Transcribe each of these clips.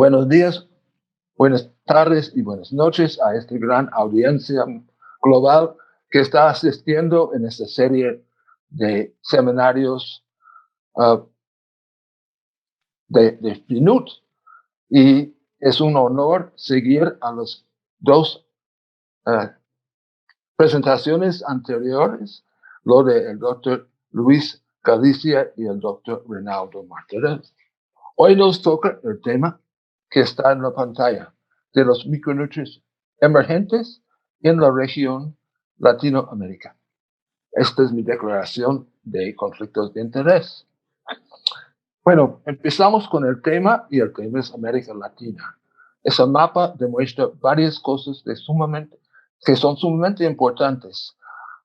Buenos días, buenas tardes y buenas noches a esta gran audiencia global que está asistiendo en esta serie de seminarios de PNUD. Y es un honor seguir a las dos presentaciones anteriores, lo del Dr. Luis Galicia y el Dr. Reinaldo Martínez. Hoy nos toca el tema que está en la pantalla de los micronutrientes emergentes en la región latinoamericana. Esta es mi declaración de conflictos de interés. Bueno, empezamos con el tema y el tema es América Latina. Ese mapa demuestra varias cosas que son sumamente importantes.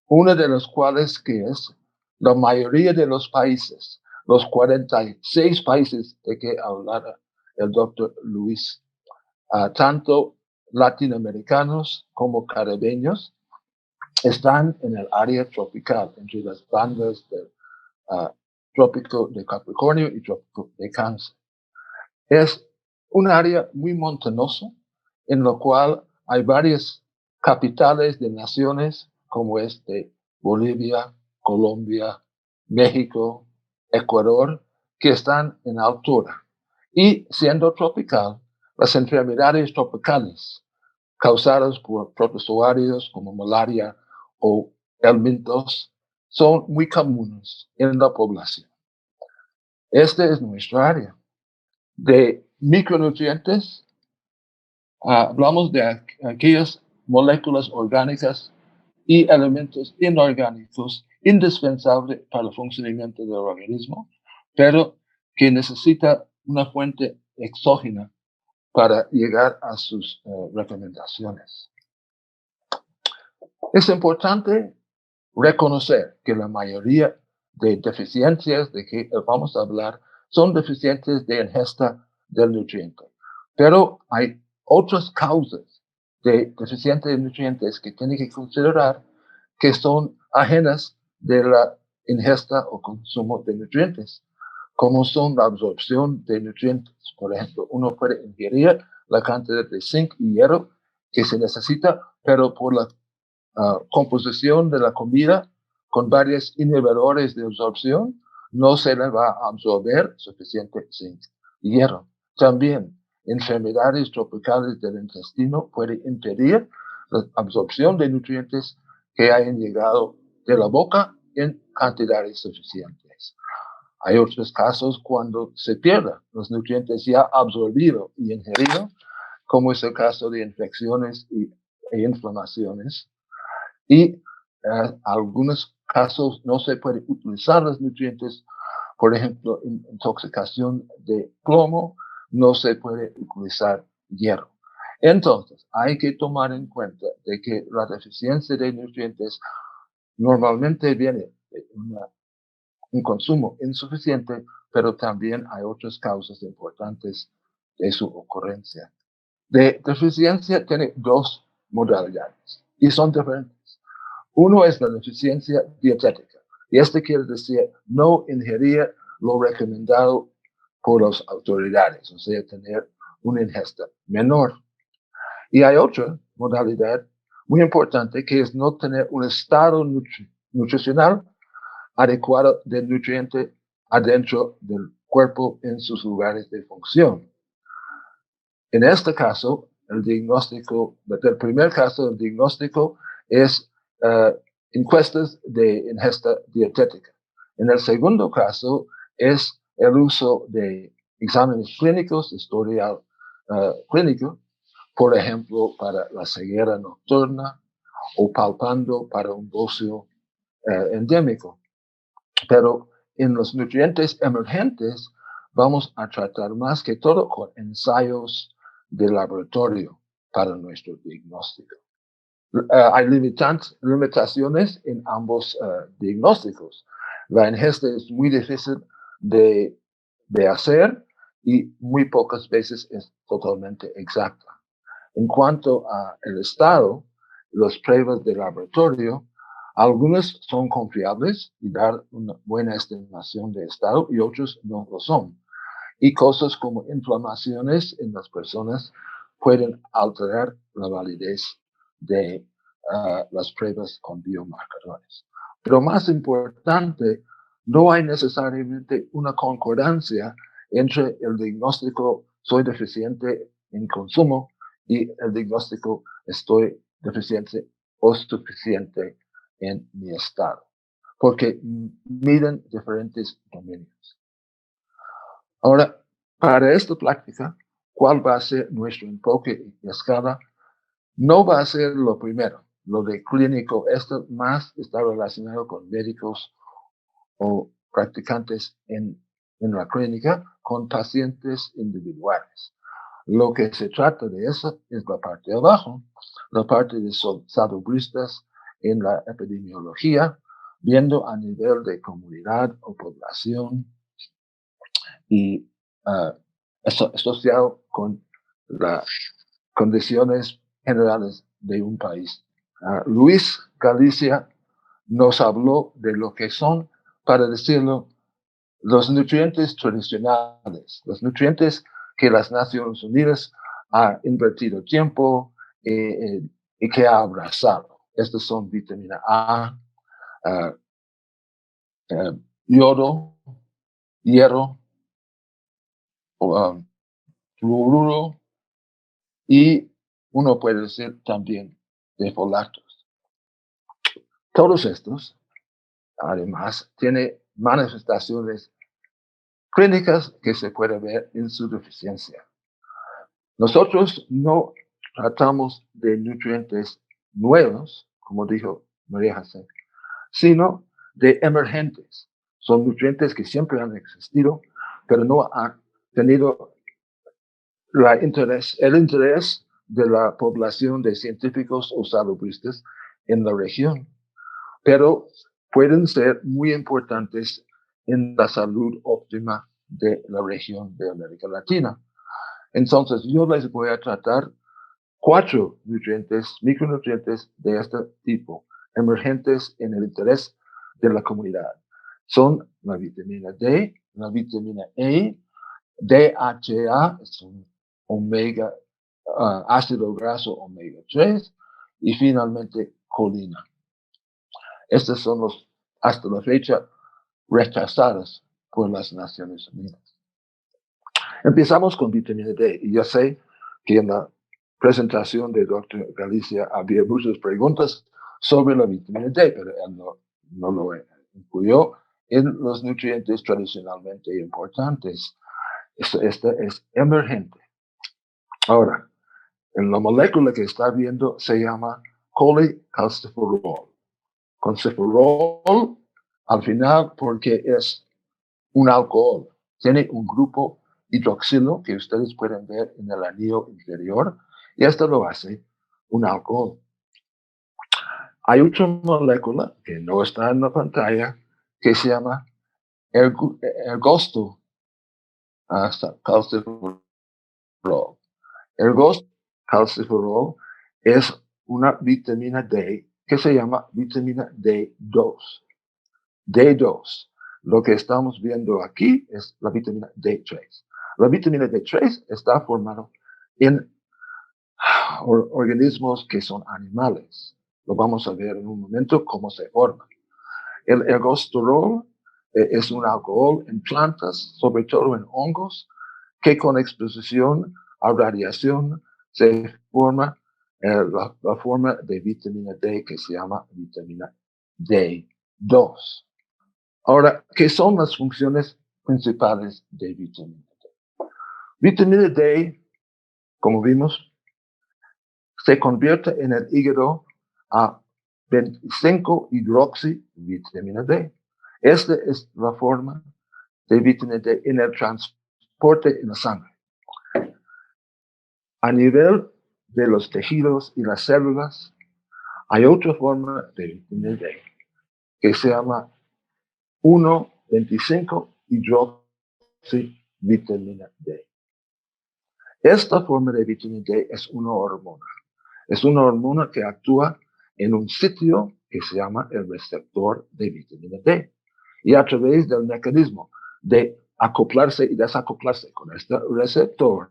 Una de las cuales que es la mayoría de los países, los 46 países de que hablara el doctor Luis, tanto latinoamericanos como caribeños, están en el área tropical, entre las bandas del trópico de Capricornio y trópico de Cáncer. Es un área muy montañoso, en lo cual hay varias capitales de naciones, como Bolivia, Colombia, México, Ecuador, que están en altura. Y siendo tropical, las enfermedades tropicales causadas por protozoarios como malaria o helmintos son muy comunes en la población. Esta es nuestra área. De micronutrientes, hablamos de aquellas moléculas orgánicas y elementos inorgánicos indispensables para el funcionamiento del organismo, pero que necesita una fuente exógena para llegar a sus recomendaciones. Es importante reconocer que la mayoría de deficiencias de que vamos a hablar son deficiencias de ingesta del nutriente, pero hay otras causas de deficiencia de nutrientes que tiene que considerar que son ajenas de la ingesta o consumo de nutrientes, como son la absorción de nutrientes. Por ejemplo, uno puede ingerir la cantidad de zinc y hierro que se necesita, pero por la composición de la comida con varios inhibidores de absorción, no se le va a absorber suficiente zinc y hierro. También, enfermedades tropicales del intestino pueden impedir la absorción de nutrientes que hayan llegado de la boca en cantidades suficientes. Hay otros casos cuando se pierden los nutrientes ya absorbidos y ingeridos, como es el caso de infecciones e inflamaciones. Y algunos casos no se puede utilizar los nutrientes, por ejemplo, en intoxicación de plomo, no se puede utilizar hierro. Entonces, hay que tomar en cuenta de que la deficiencia de nutrientes normalmente viene de un consumo insuficiente, pero también hay otras causas importantes de su ocurrencia. De deficiencia tiene dos modalidades y son diferentes. Uno es la deficiencia dietética, y quiere decir no ingerir lo recomendado por las autoridades, o sea, tener una ingesta menor. Y hay otra modalidad muy importante que es no tener un estado nutricional adecuado del nutriente adentro del cuerpo en sus lugares de función. En este caso, el primer caso, el diagnóstico es encuestas de ingesta dietética. En el segundo caso es el uso de exámenes clínicos, historial clínico, por ejemplo, para la ceguera nocturna o palpando para un bocio endémico. Pero en los nutrientes emergentes vamos a tratar más que todo con ensayos de laboratorio para nuestro diagnóstico. Hay limitaciones en ambos diagnósticos. La ingesta es muy difícil de hacer y muy pocas veces es totalmente exacta. En cuanto al estado, las pruebas de laboratorio, algunas son confiables y dan una buena estimación de estado y otras no lo son. Y cosas como inflamaciones en las personas pueden alterar la validez de las pruebas con biomarcadores. Pero más importante, no hay necesariamente una concordancia entre el diagnóstico soy deficiente en consumo y el diagnóstico estoy deficiente o suficiente en mi estado, porque miden diferentes dominios. Ahora, para esta práctica, ¿cuál va a ser nuestro enfoque y escala? No va a ser lo primero, lo de clínico. Esto más está relacionado con médicos o practicantes en la clínica con pacientes individuales. Lo que se trata de eso es la parte de abajo, la parte de salubristas en la epidemiología, viendo a nivel de comunidad o población y asociado con las condiciones generales de un país. Luis Galicia nos habló de lo que son, para decirlo, los nutrientes tradicionales, los nutrientes que las Naciones Unidas ha invertido tiempo y que ha abrazado. Estos son vitamina A, yodo, hierro, fluoruro y uno puede decir también de folatos. Todos estos, además, tienen manifestaciones clínicas que se puede ver en su deficiencia. Nosotros no tratamos de nutrientes nuevos, como dijo María José, sino de emergentes. Son nutrientes que siempre han existido, pero no han tenido el interés de la población de científicos o salubristas en la región, pero pueden ser muy importantes en la salud óptima de la región de América Latina. Entonces, yo les voy a tratar 4 nutrientes, micronutrientes de este tipo, emergentes en el interés de la comunidad. Son la vitamina D, la vitamina E, DHA, es un omega, ácido graso omega 3, y finalmente colina. Estos son los, hasta la fecha, rechazados por las Naciones Unidas. Empezamos con vitamina D, y ya sé que en la presentación del Dr. Galicia había muchas preguntas sobre la vitamina D, pero él no lo incluyó en los nutrientes tradicionalmente importantes. Esta es emergente. Ahora, en la molécula que está viendo se llama colecalciferol. Calciferol al final porque es un alcohol. Tiene un grupo hidroxilo que ustedes pueden ver en el anillo inferior y esto lo hace un alcohol. Hay otra molécula que no está en la pantalla que se llama ergosto calciferol. Ergosto-calciferol es una vitamina D que se llama vitamina D2. D2. Lo que estamos viendo aquí es la vitamina D3. La vitamina D3 está formada en organismos que son animales. Lo vamos a ver en un momento cómo se forma. El ergosterol es un alcohol en plantas, sobre todo en hongos, que con exposición a radiación se forma la forma de vitamina D que se llama vitamina D2. Ahora, ¿qué son las funciones principales de vitamina D? Vitamina D, como vimos, se convierte en el hígado a 25-hidroxivitamina D. Esta es la forma de vitamina D en el transporte en la sangre. A nivel de los tejidos y las células, hay otra forma de vitamina D que se llama 1,25-hidroxivitamina D. Esta forma de vitamina D es una hormona. Es una hormona que actúa en un sitio que se llama el receptor de vitamina D. Y a través del mecanismo de acoplarse y desacoplarse con este receptor,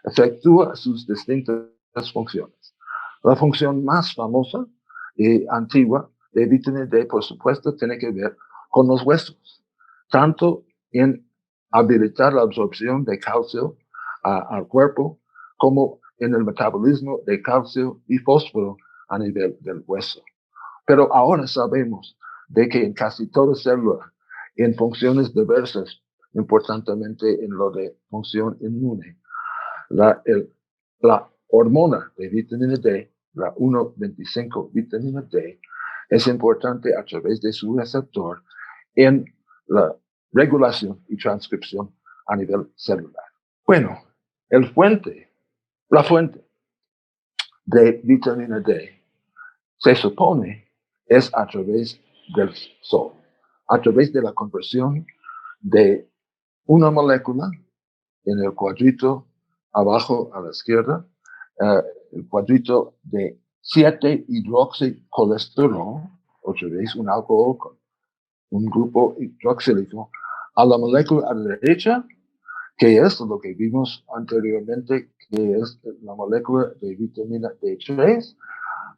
efectúa sus distintas funciones. La función más famosa y antigua de vitamina D, por supuesto, tiene que ver con los huesos, tanto en habilitar la absorción de calcio al cuerpo, como en el metabolismo de calcio y fósforo a nivel del hueso. Pero ahora sabemos de que en casi toda célula, en funciones diversas, importantemente en lo de función inmune, la hormona de vitamina D, la 1,25 vitamina D, es importante a través de su receptor en la regulación y transcripción a nivel celular. Bueno, la fuente de vitamina D se supone es a través del sol, a través de la conversión de una molécula en el cuadrito abajo a la izquierda, el cuadrito de 7-hidroxicolesterol, otra vez un alcohol con un grupo hidroxílico, a la molécula a la derecha, que es lo que vimos anteriormente, que es la molécula de vitamina D3.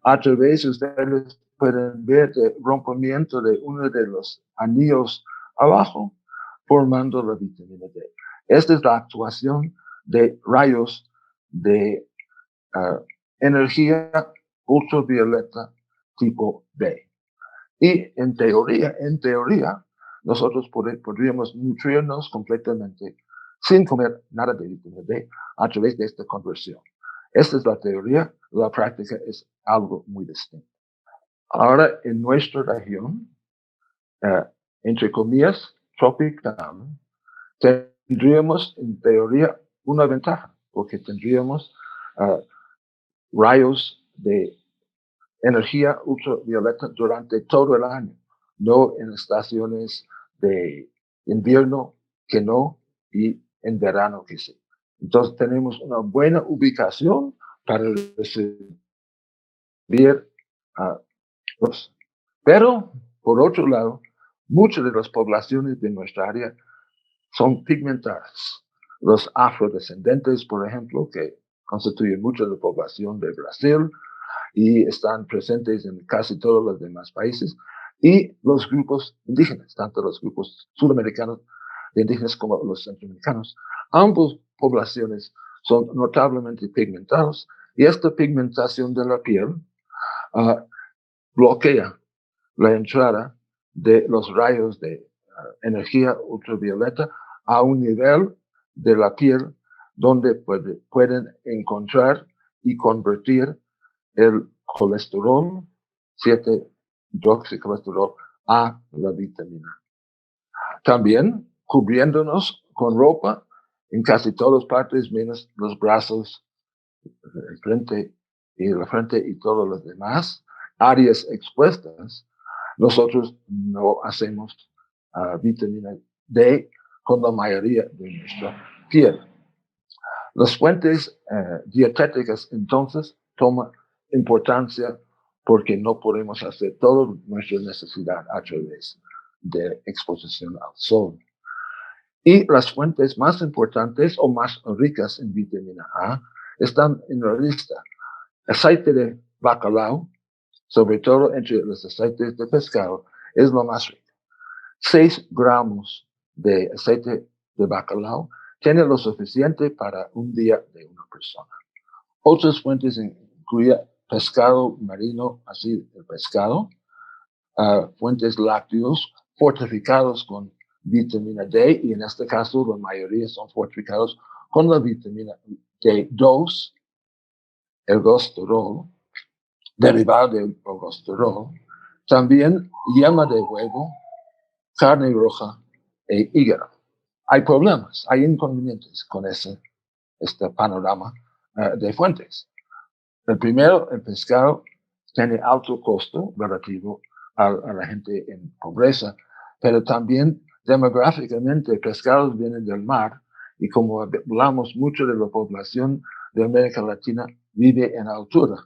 A través, ustedes pueden ver el rompimiento de uno de los anillos abajo, formando la vitamina D. Esta es la actuación de rayos de energía ultravioleta tipo B. Y en teoría, nosotros podríamos nutrirnos completamente sin comer nada de vitamina D a través de esta conversión. Esta es la teoría, la práctica es algo muy distinto. Ahora, en nuestra región, entre comillas, tropical, tendríamos en teoría una ventaja, porque tendríamos rayos de energía ultravioleta durante todo el año, no en estaciones de invierno que no y en verano que sí. Entonces tenemos una buena ubicación para recibir los. Pero, por otro lado, muchas de las poblaciones de nuestra área son pigmentadas. Los afrodescendentes, por ejemplo, que constituyen mucha de la población de Brasil, y están presentes en casi todos los demás países, y los grupos indígenas, tanto los grupos sudamericanos de indígenas como los centroamericanos. Ambas poblaciones son notablemente pigmentados, y esta pigmentación de la piel bloquea la entrada de los rayos de energía ultravioleta a un nivel de la piel donde pueden encontrar y convertir el colesterol, 7-hidroxicolesterol, a la vitamina. También cubriéndonos con ropa en casi todas partes, menos los brazos, el frente y la frente y todos los demás áreas expuestas, nosotros no hacemos vitamina D con la mayoría de nuestra piel. Las fuentes dietéticas entonces toman importancia porque no podemos hacer toda nuestra necesidad a través de exposición al sol. Y las fuentes más importantes o más ricas en vitamina A están en la lista. Aceite de bacalao, sobre todo entre los aceites de pescado, es lo más rico. 6 gramos de aceite de bacalao tiene lo suficiente para un día de una persona. Otras fuentes incluyen pescado marino, así el pescado, fuentes lácteos fortificados con vitamina D, y en este caso la mayoría son fortificados con la vitamina D2, ergosterol, derivado del ergosterol, también yema de huevo, carne roja e hígado. Hay problemas, hay inconvenientes con este panorama de fuentes. El primero, el pescado tiene alto costo relativo a la gente en pobreza, pero también demográficamente pescados vienen del mar, y como hablamos, mucho de la población de América Latina vive en altura,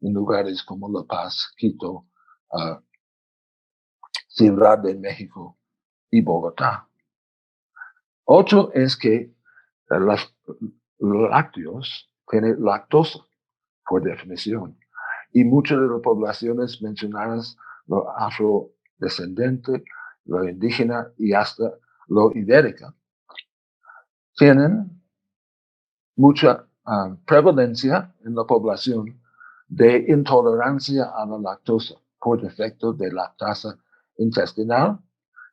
en lugares como La Paz, Quito, Ciudad de México y Bogotá. Otro es que los lácteos tienen lactosa, por definición. Y muchas de las poblaciones mencionadas, lo afrodescendente, lo indígena y hasta lo ibérica, tienen mucha prevalencia en la población de intolerancia a la lactosa por defecto de lactasa intestinal.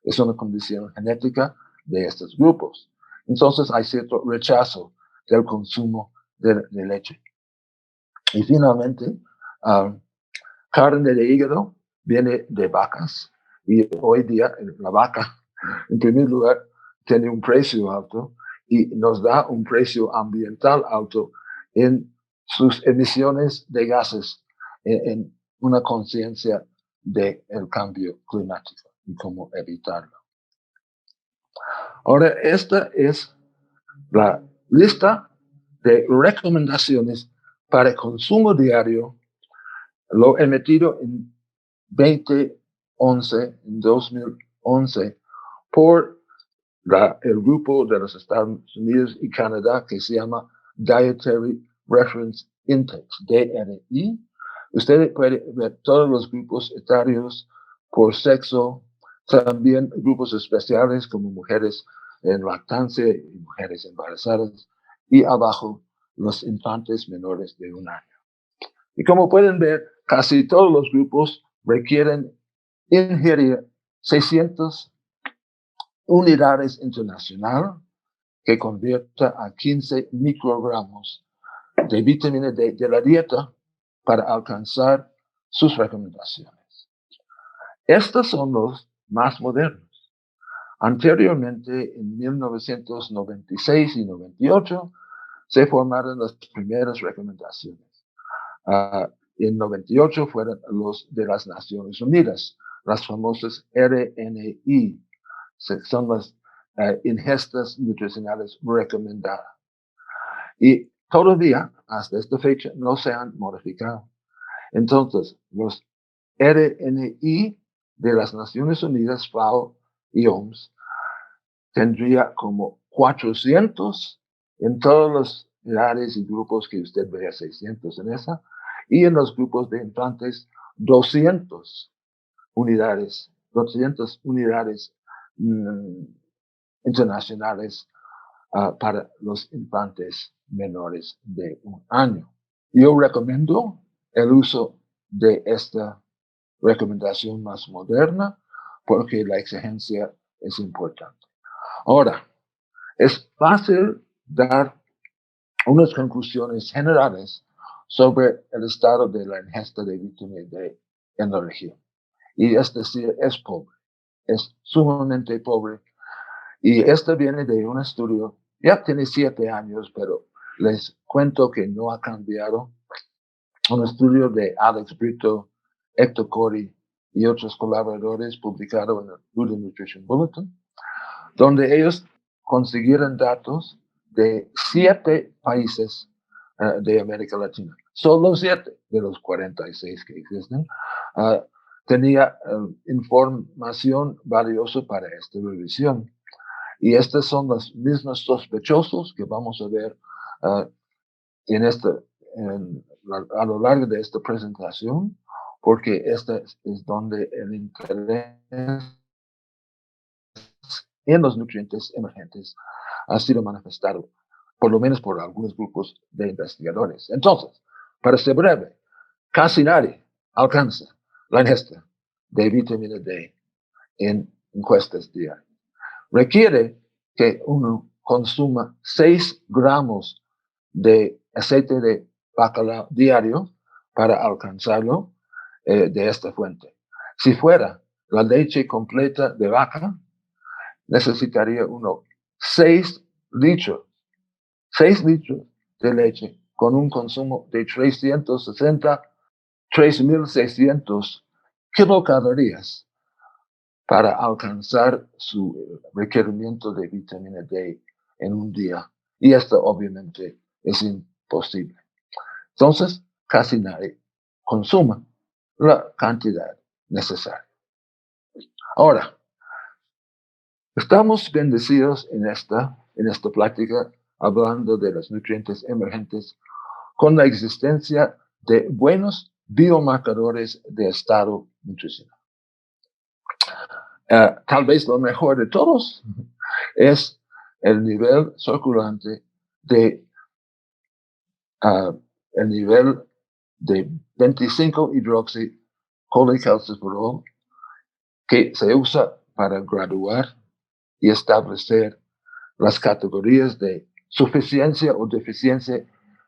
Es una condición genética de estos grupos. Entonces hay cierto rechazo del consumo de leche. Y finalmente, carne de hígado viene de vacas. Y hoy día la vaca, en primer lugar, tiene un precio alto y nos da un precio ambiental alto en sus emisiones de gases, en una conciencia del cambio climático y cómo evitarlo. Ahora, esta es la lista de recomendaciones para consumo diario, lo emitido en 2011, por el grupo de los Estados Unidos y Canadá que se llama Dietary Reference Index, DRI. Usted puede ver todos los grupos etarios por sexo, también grupos especiales como mujeres en lactancia y mujeres embarazadas, y abajo los infantes menores de 1 año. Y como pueden ver, casi todos los grupos requieren ingerir 600 unidades internacional que convierta a 15 microgramos de vitamina D de la dieta para alcanzar sus recomendaciones. Estos son los más modernos. Anteriormente, en 1996 y 98, se formaron las primeras recomendaciones. En 98 fueron los de las Naciones Unidas, las famosas RNI, son las ingestas nutricionales recomendadas. Y todavía, hasta esta fecha, no se han modificado. Entonces, los RNI de las Naciones Unidas, FAO y OMS, tendría como 400 en todos los edades y grupos que usted vea, 600 en esa, y en los grupos de infantes, 200 unidades internacionales para los infantes menores de 1 año. Yo recomiendo el uso de esta recomendación más moderna porque la exigencia es importante. Ahora, es fácil dar unas conclusiones generales sobre el estado de la ingesta de vitamina D en la región. Y es decir, es pobre, es sumamente pobre. Y esto viene de un estudio, ya tiene 7 años, pero les cuento que no ha cambiado. Un estudio de Alex Brito, Héctor Cori y otros colaboradores publicado en el Food and Nutrition Bulletin, donde ellos consiguieron datos de 7 países de América Latina. Solo 7 de los 46 que existen tenía información valiosa para esta revisión. Y estos son los mismos sospechosos que vamos a ver a lo largo de esta presentación, porque este es donde el interés en los nutrientes emergentes ha sido manifestado, por lo menos por algunos grupos de investigadores. Entonces, para ser breve, casi nadie alcanza la ingesta de vitamina D en encuestas diarias. Requiere que uno consuma 6 gramos de aceite de bacalao diario para alcanzarlo de esta fuente. Si fuera la leche completa de vaca, necesitaría uno 6 litros de leche con un consumo de 3.600 kilocalorías para alcanzar su requerimiento de vitamina D en un día. Y esto obviamente es imposible. Entonces, casi nadie consuma la cantidad necesaria. Ahora, Estamos bendecidos en esta plática hablando de los nutrientes emergentes con la existencia de buenos biomarcadores de estado nutricional. Tal vez lo mejor de todos es el nivel circulante de el nivel de 25-hidroxicalciferol que se usa para graduar y establecer las categorías de suficiencia o deficiencia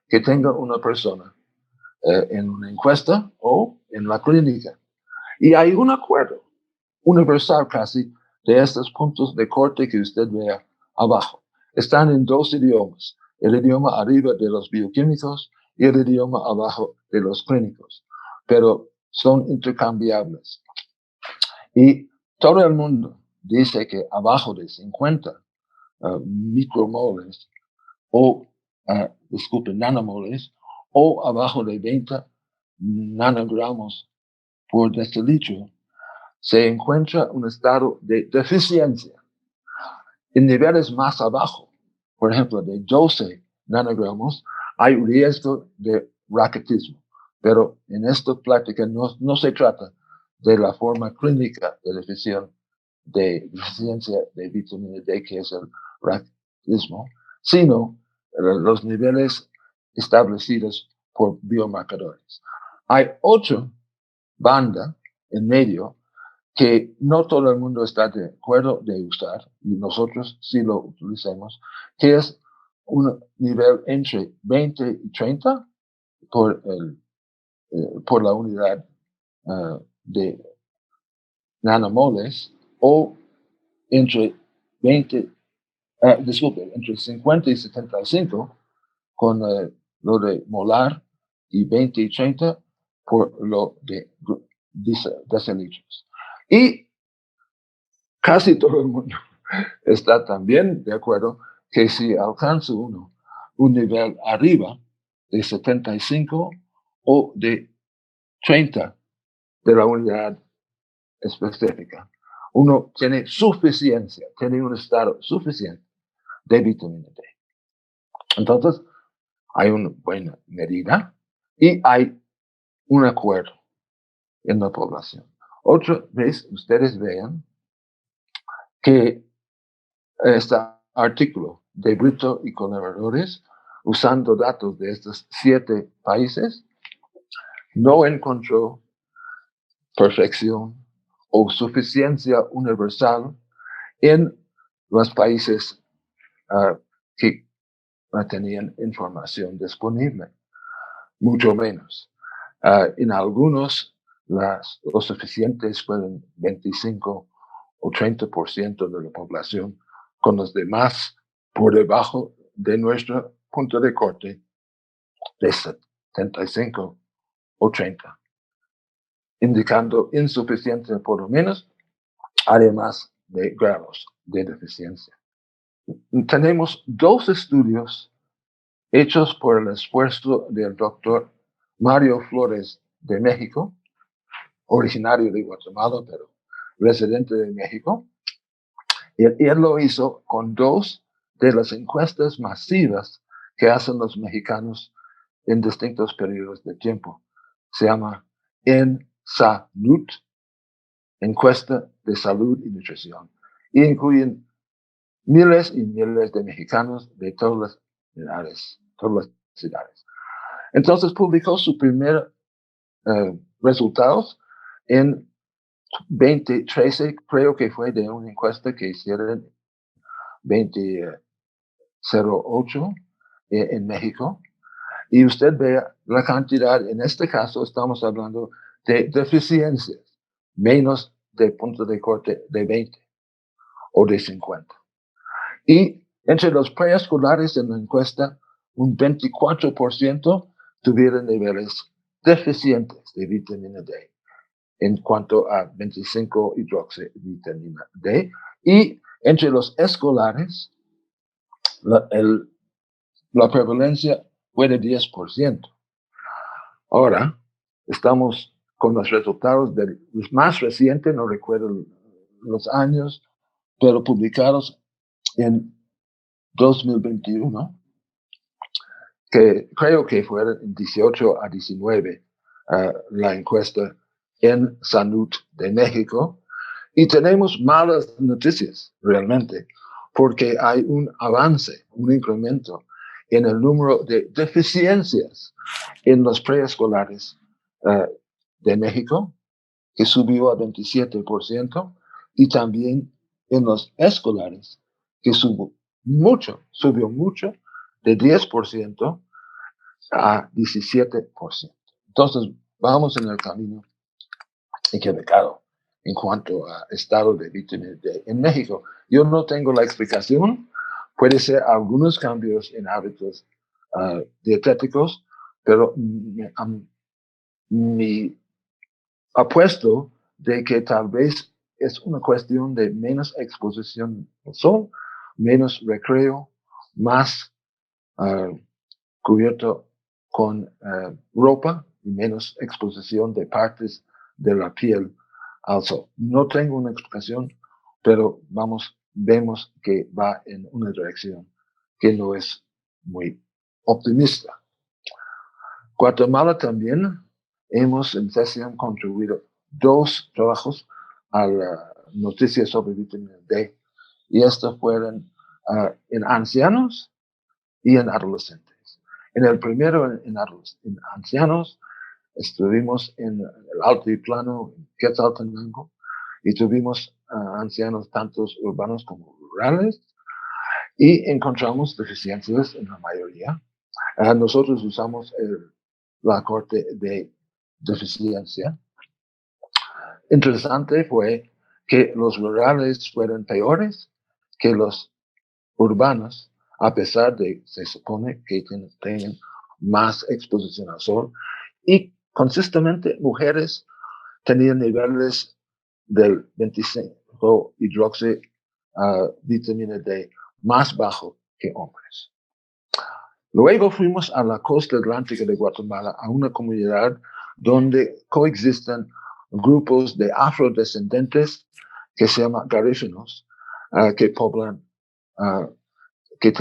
que tenga una persona en una encuesta o en la clínica. Y hay un acuerdo universal casi de estos puntos de corte que usted vea abajo. Están en dos idiomas, el idioma arriba de los bioquímicos y el idioma abajo de los clínicos, pero son intercambiables. Y todo el mundo dice que abajo de 50 micromoles o, nanomoles, o abajo de 20 nanogramos por decilitro, se encuentra un estado de deficiencia. En niveles más abajo, por ejemplo, de 12 nanogramos, hay riesgo de raquitismo. Pero en esta plática no se trata de la forma clínica de deficiencia de vitamina D, que es el raquitismo, sino los niveles establecidos por biomarcadores. Hay otra banda en medio que no todo el mundo está de acuerdo de usar, y nosotros sí lo utilizamos, que es un nivel entre 20 y 30 por la unidad de nanomoles, o entre 20, entre 50 y 75 con lo de molar, y 20 y 30 por lo de decilitros. Y casi todo el mundo está también de acuerdo que si alcanza uno un nivel arriba de 75 o de 30 de la unidad específica, uno tiene suficiencia, tiene un estado suficiente de vitamina D. Entonces, hay una buena medida y hay un acuerdo en la población. Otra vez, ustedes vean que este artículo de Brito y colaboradores, usando datos de estos 7 países, no encontró perfección o suficiencia universal en los países que tenían información disponible, mucho menos. En algunos, los suficientes fueron 25 o 30% de la población, con los demás por debajo de nuestro punto de corte de 75 o 30, indicando insuficiencia por lo menos, además de grados de deficiencia. Tenemos 2 estudios hechos por el esfuerzo del doctor Mario Flores de México, originario de Guatemala, pero residente de México. Él lo hizo con 2 de las encuestas masivas que hacen los mexicanos en distintos periodos de tiempo. Se llama EnSalud, encuesta de salud y nutrición, y incluyen miles y miles de mexicanos de todas las edades. Entonces publicó sus primeros resultados en 2013, creo que fue de una encuesta que hicieron 2008 en México. Y usted ve la cantidad, en este caso estamos hablando de deficiencias, menos de punto de corte de 20 o de 50. Y entre los preescolares en la encuesta, un 24% tuvieron niveles deficientes de vitamina D en cuanto a 25-hidroxivitamina D. Y entre los escolares, la prevalencia fue de 10%. Ahora, estamos con los resultados del más reciente, no recuerdo los años, pero publicados en 2021, que creo que fueron 18 a 19 la encuesta en Salud de México. Y tenemos malas noticias realmente, porque hay un avance, un incremento en el número de deficiencias en los preescolares de México, que subió a 27%, y también en los escolares, que subió mucho, de 10% a 17%. Entonces, vamos en el camino equivocado en cuanto a estado de vitamina D en México. Yo no tengo la explicación. Puede ser algunos cambios en hábitos dietéticos, pero mi apuesto de que tal vez es una cuestión de menos exposición al sol, menos recreo, más cubierto con ropa y menos exposición de partes de la piel al sol. No tengo una explicación, pero vemos que va en una dirección que no es muy optimista. Guatemala también hemos en sesión contribuido 2 trabajos a la noticia sobre vitamina D, y estos fueron en ancianos y en adolescentes. En el primero, en ancianos, estuvimos en el altiplano, en Quetzaltenango, y tuvimos ancianos tanto urbanos como rurales, y encontramos deficiencias en la mayoría. Nosotros usamos la corte de deficiencia. Interesante fue que los rurales fueron peores que los urbanos, a pesar de se supone que tienen más exposición al sol, y consistentemente mujeres tenían niveles del 25 hidroxi vitamina D más bajo que hombres. Luego fuimos a la costa atlántica de Guatemala, a una comunidad donde coexisten grupos de afrodescendentes que se llaman garífunos, que poblan, que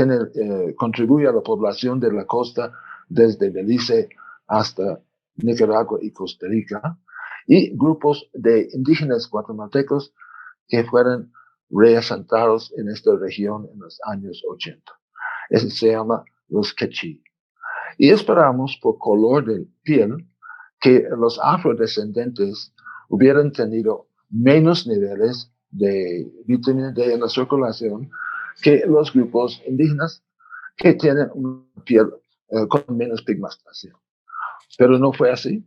contribuye a la población de la costa desde Belice hasta Nicaragua y Costa Rica, y grupos de indígenas guatemaltecos que fueron reasentados en esta región en los años 80. Ese se llama los quechí. Y esperamos, por color de piel, que los afrodescendentes hubieran tenido menos niveles de vitamina D en la circulación que los grupos indígenas, que tienen una piel con menos pigmentación. Pero no fue así.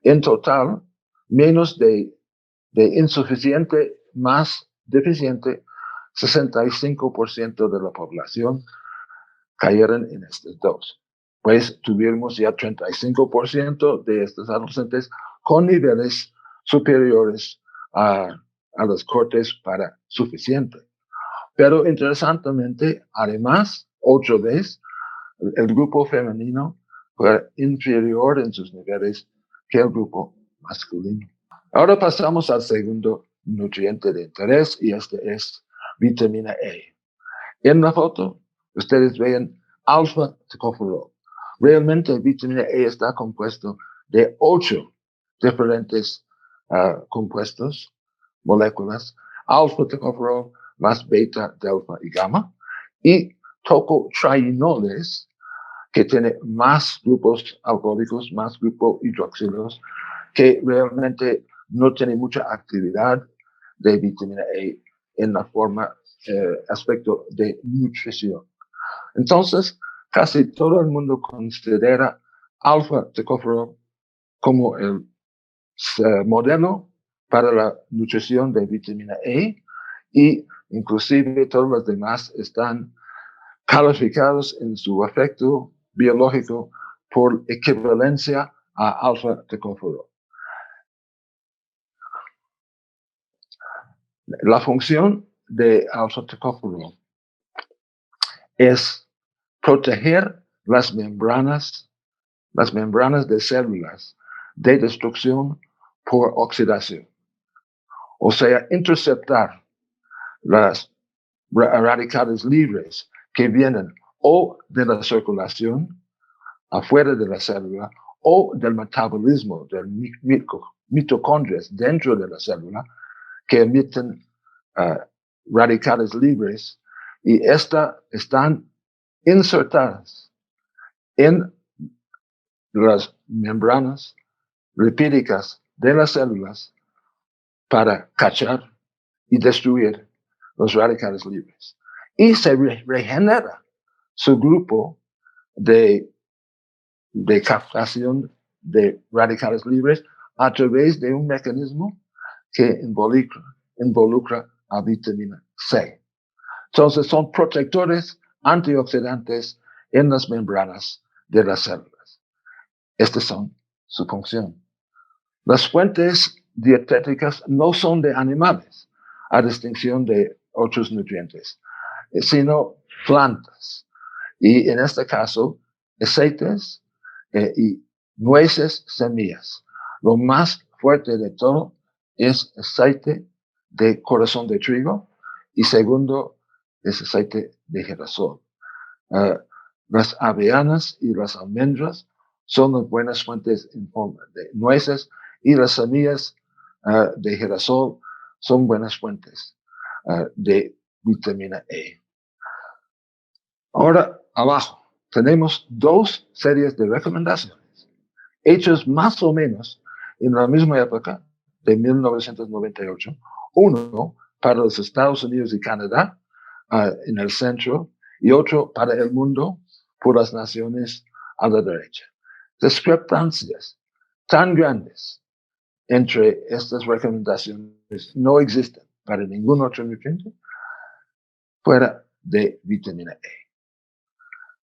En total, menos de insuficiente más deficiente, 65% de la población cayeron en estos dos. Pues tuvimos ya 35% de estos adolescentes con niveles superiores a los cortes para suficiente. Pero interesantemente, además, otra vez, el grupo femenino fue inferior en sus niveles que el grupo masculino. Ahora pasamos al segundo nutriente de interés, y este es vitamina E. En la foto, ustedes ven alfa-tocopherol. Realmente, vitamina E está compuesto de 8 diferentes compuestos, moléculas: alfa-tocopherol más beta, delta y gamma, y tocotrienoles, que tiene más grupos alcohólicos, más grupos hidroxilos, que realmente no tiene mucha actividad de vitamina E en la forma, aspecto de nutrición. Entonces, casi todo el mundo considera alfa-tocopherol como el modelo para la nutrición de vitamina E, y inclusive todos los demás están calificados en su efecto biológico por equivalencia a alfa-tocopherol. La función de alfa-tocopherol es proteger las membranas de células de destrucción por oxidación. O sea, interceptar las radicales libres que vienen o de la circulación afuera de la célula o del metabolismo de mitocondrias dentro de la célula que emiten radicales libres y están insertadas en las membranas lipídicas de las células para cachar y destruir los radicales libres. Y se regenera su grupo de captación de radicales libres a través de un mecanismo que involucra a vitamina C. Entonces son protectores antioxidantes en las membranas de las células. Estas son su función. Las fuentes dietéticas no son de animales, a distinción de otros nutrientes, sino plantas. Y en este caso, aceites y nueces, semillas. Lo más fuerte de todo es aceite de corazón de trigo y segundo es aceite de girasol. Las avellanas y las almendras son las buenas fuentes en forma de nueces y las semillas de girasol son buenas fuentes de vitamina E. Ahora, abajo, tenemos dos series de recomendaciones hechas más o menos en la misma época de 1998. Uno para los Estados Unidos y Canadá, en el centro, y otro para el mundo por las naciones a la derecha. Discrepancias tan grandes entre estas recomendaciones no existen para ningún otro nutriente fuera de vitamina E.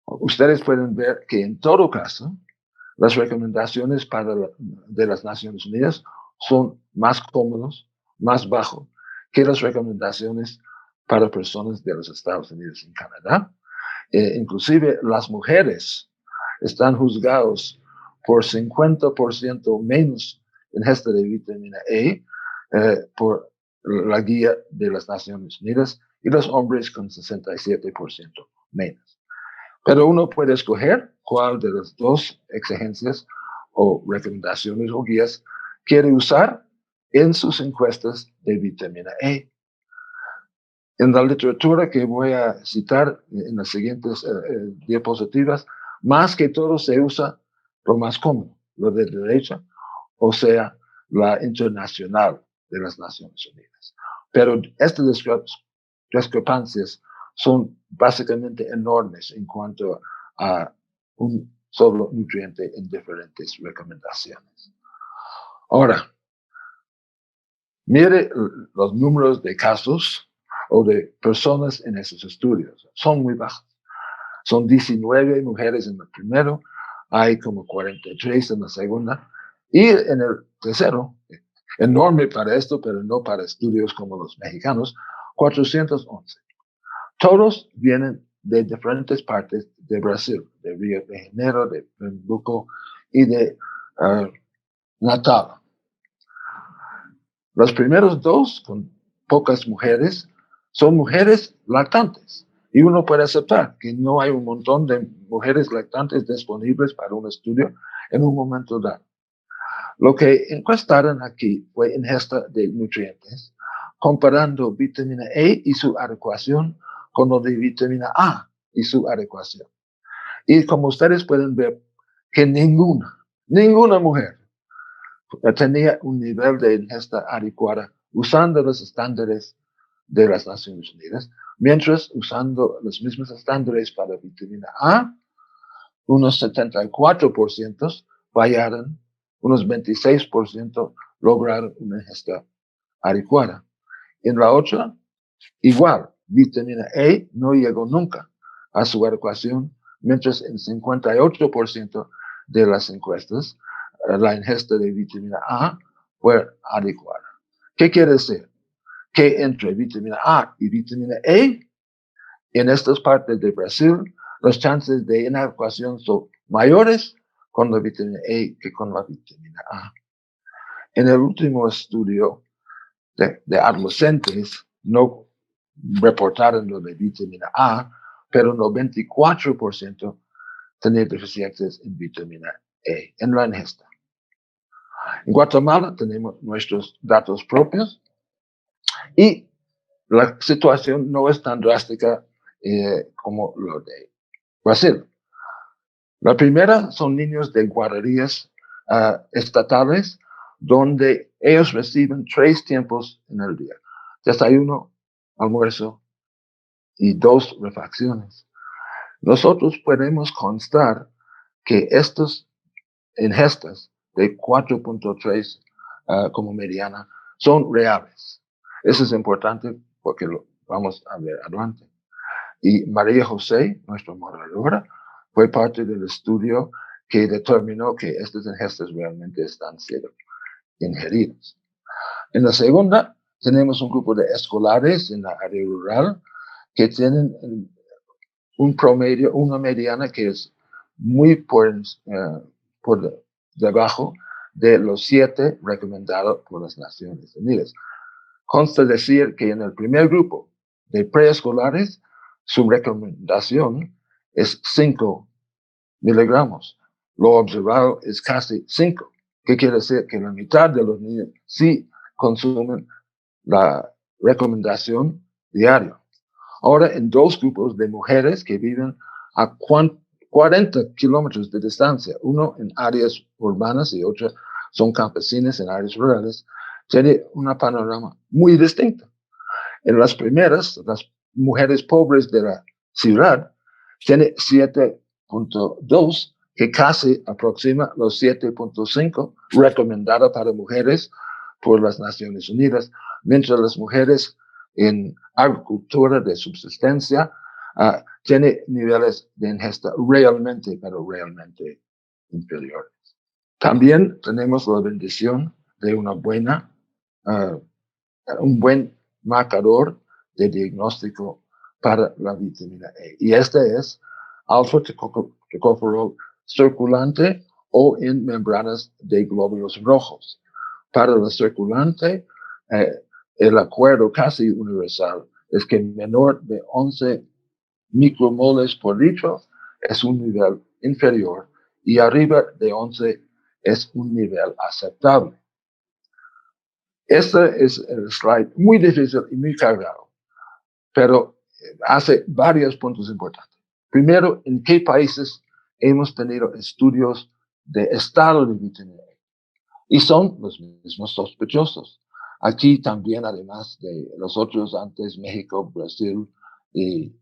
Ustedes pueden ver que en todo caso, las recomendaciones de las Naciones Unidas son más cómodos, más bajos que las recomendaciones para personas de los Estados Unidos y Canadá. Inclusive las mujeres están juzgados por 50% menos ingesta de vitamina E por la guía de las Naciones Unidas y los hombres con 67% menos. Pero uno puede escoger cuál de las dos exigencias o recomendaciones o guías quiere usar en sus encuestas de vitamina E. En la literatura que voy a citar en las siguientes diapositivas, más que todo se usa lo más común, lo de derecha, o sea, la internacional de las Naciones Unidas. Pero estas discrepancias son básicamente enormes en cuanto a un solo nutriente en diferentes recomendaciones. Ahora, mire los números de casos o de personas en esos estudios. Son muy bajos. Son 19 mujeres en el primero, hay como 43 en la segunda, y en el tercero, enorme para esto, pero no para estudios como los mexicanos, 411. Todos vienen de diferentes partes de Brasil, de Río de Janeiro, de Pernambuco y de Natal. Los primeros dos, con pocas mujeres, son mujeres lactantes. Y uno puede aceptar que no hay un montón de mujeres lactantes disponibles para un estudio en un momento dado. Lo que encuestaron aquí fue ingesta de nutrientes, comparando vitamina E y su adecuación con lo de vitamina A y su adecuación. Y como ustedes pueden ver, que ninguna mujer tenía un nivel de ingesta adecuada usando los estándares de las Naciones Unidas, mientras usando los mismos estándares para vitamina A, unos 74% fallaron, unos 26% lograron una ingesta adecuada. En la otra, igual, vitamina E no llegó nunca a su adecuación, mientras en 58% de las encuestas la ingesta de vitamina A fue adecuada. ¿Qué quiere decir? Que entre vitamina A y vitamina E, en estas partes de Brasil, las chances de inadecuación son mayores con la vitamina E que con la vitamina A. En el último estudio de adolescentes, no reportaron lo de vitamina A, pero 94% tenían deficiencias en vitamina E en la ingesta. En Guatemala tenemos nuestros datos propios y la situación no es tan drástica como lo de Brasil. La primera son niños de guarderías estatales donde ellos reciben 3 tiempos en el día: desayuno, almuerzo y 2 refacciones. Nosotros podemos constar que estas ingestas de 4.3 como mediana son reales. Eso es importante porque lo vamos a ver adelante. Y María José, nuestra moderadora, fue parte del estudio que determinó que estas ingestas realmente están siendo ingeridas. En la segunda, tenemos un grupo de escolares en la área rural que tienen un promedio, una mediana que es muy por debajo de los 7 recomendados por las Naciones Unidas. Consta decir que en el primer grupo de preescolares, su recomendación es 5 miligramos. Lo observado es casi 5. ¿Qué quiere decir? Que la mitad de los niños sí consumen la recomendación diaria. Ahora, en 2 grupos de mujeres que viven a 40 kilómetros de distancia, uno en áreas urbanas y otro son campesinas en áreas rurales, tiene un panorama muy distinto. En las primeras, las mujeres pobres de la ciudad tiene 7.2, que casi aproxima los 7.5 recomendados para mujeres por las Naciones Unidas, mientras las mujeres en agricultura de subsistencia tiene niveles de ingesta realmente, pero realmente inferiores. También tenemos la bendición de una buena, un buen marcador de diagnóstico para la vitamina E. Y este es alfa-tocopherol circulante o en membranas de glóbulos rojos. Para la circulante, el acuerdo casi universal es que menor de 11 micromoles por litro es un nivel inferior y arriba de 11 es un nivel aceptable. Este es el slide muy difícil y muy cargado, pero hace varios puntos importantes. Primero, ¿en qué países hemos tenido estudios de estado de vitamina E? Y son los mismos sospechosos. Aquí también, además de los otros antes, México, Brasil y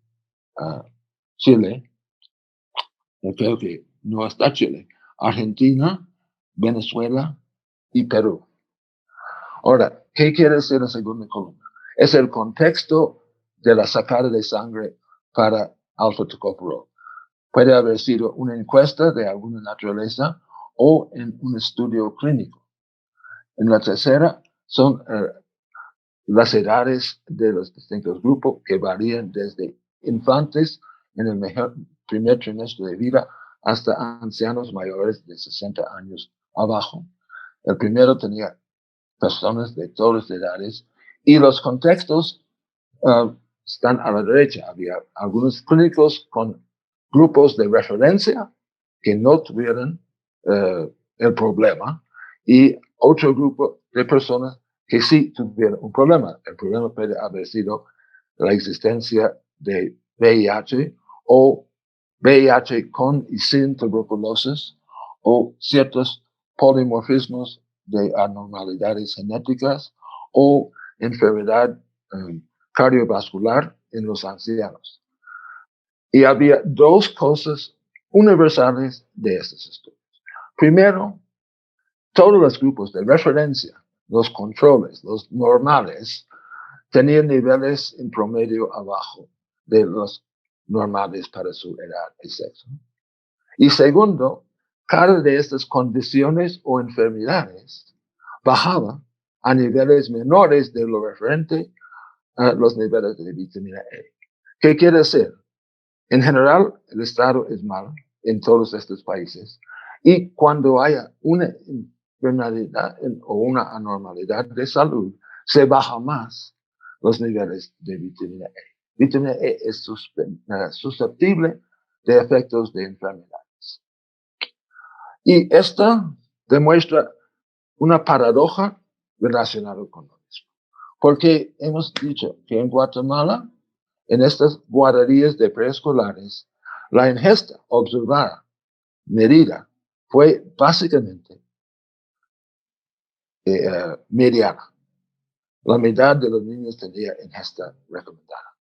Chile, yo creo que no está Chile, Argentina, Venezuela y Perú. Ahora, ¿qué quiere decir la segunda columna? Es el contexto de la sacada de sangre para alfa-tocopherol. Puede haber sido una encuesta de alguna naturaleza o en un estudio clínico. En la tercera son las edades de los distintos grupos que varían desde infantes en el primer trimestre de vida hasta ancianos mayores de 60 años abajo. El primero tenía personas de todas las edades y los contextos están a la derecha. Había algunos clínicos con grupos de referencia que no tuvieron el problema y otro grupo de personas que sí tuvieron un problema. El problema puede haber sido la existencia de VIH o VIH con y sin tuberculosis o ciertos polimorfismos de anormalidades genéticas o enfermedad cardiovascular en los ancianos. Y había 2 cosas universales de estos estudios. Primero, todos los grupos de referencia, los controles, los normales, tenían niveles en promedio abajo de los normales para su edad y sexo. Y segundo, cada de estas condiciones o enfermedades bajaba a niveles menores de lo referente a los niveles de vitamina E. ¿Qué quiere decir? En general, el estado es malo en todos estos países y cuando haya una enfermedad o una anormalidad de salud, se baja más los niveles de vitamina E. Vitamina E es susceptible de efectos de enfermedades. Y esta demuestra una paradoja relacionada con lo mismo. Porque hemos dicho que en Guatemala, en estas guarderías de preescolares, la ingesta observada, medida, fue básicamente mediana. La mitad de los niños tenía ingesta recomendada.